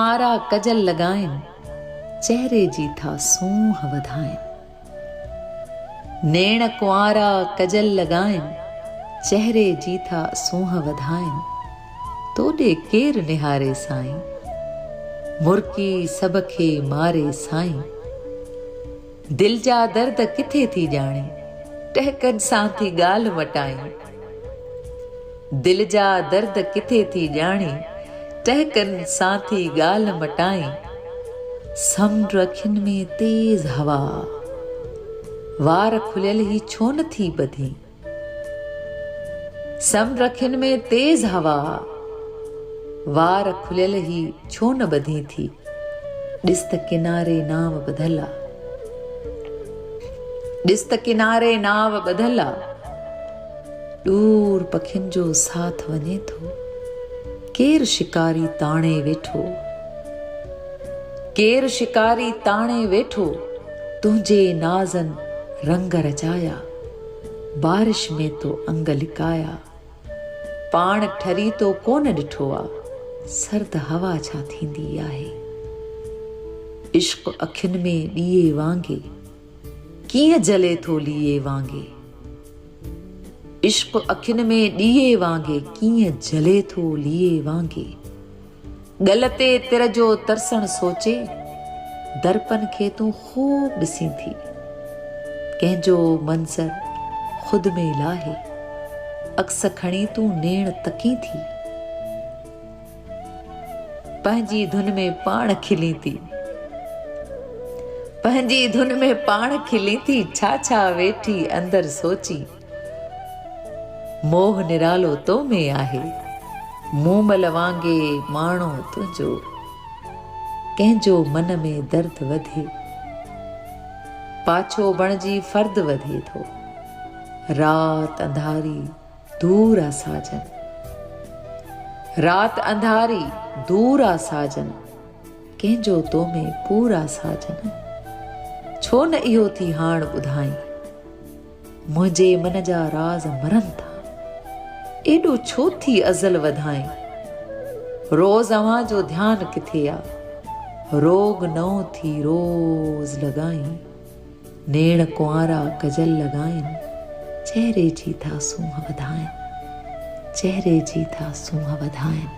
कुंवारा causal लगाइन, चेहरे जी था सूंह वधाइन। नेण कुंवारा कजल लगाइन, चेहरे जी था सूंह वधाइन। तोॾे केर निहारे साईं, मुर्की सब खे मारे साईं। दिल जा दर्द किथे थी ॼाणे, टहकन सां थी ॻाल्हि वटाई। दिल जा दर्द किथे थी ॼाणे, टहकन सां थी ॻाल्हि मटाई। समुंड अखियुनि में तेज हवा, वार खुलियल ही छो न थी ॿधी। समुंड अखियुनि में तेज हवा, वार खुलियल ही छो न ॿधी थी। ॾिस त किनारे नाव ॿधल आ, ॾिस त किनारे नाव ॿधल आ। दूर पखियुनि जो साथ वञे थो, केर शिकारी ताणे वेठो। केर शिकारी ताणे वेठो, तुंहिंजे नाज़न रंग रचाया। बारिश में तो अंग लिकाया, पाण ठरी तो कोन ॾिठो आ। सर्द हवा छा थींदी आहे। इश्क अखियुनि में ॾीए वांगे, कीअं जले थो लीए वांगे। इश्क अखियुनि में ॾीए वांगे, कीअं जले थो लीए वांगे। गल ते तिर जो तरसण सोचे, दर्पण खे तूं खूब ॾिसी थी। कंहिंजो मंज़र खुद में लाहे, अक्स खणी तूं नेण तकी थी। पंहिंजी धुन में पाण खिली थी, पंहिंजी धुन में पाण खिली थी। छा छा वेठी अंदर सोची, मोह निरालो तो में आहे। मूमल वांगे माणो तुंहिंजो, कंहिंजो मन में दर्द वधे। पाछो बणजी फर्द वधे थो, रात अंधारी दूर आ साजन। रात अंधारी दूर आ साजन, कंहिंजो तो में पूरा साजन। छो न इहो थी हाण ॿुधाई, मुंहिंजे मन जा राज़ मरनि था। एॾो छो थी अज़ल वधाई, रोज़ अव्हां जो ध्यानु किथे आ। रोग नओं थी रोज़ लॻाई। नेण कुंवारा गजल लगाइन, चेहरे जी था सूंह वधाइन। चेहरे जी था सूंह वधाइन।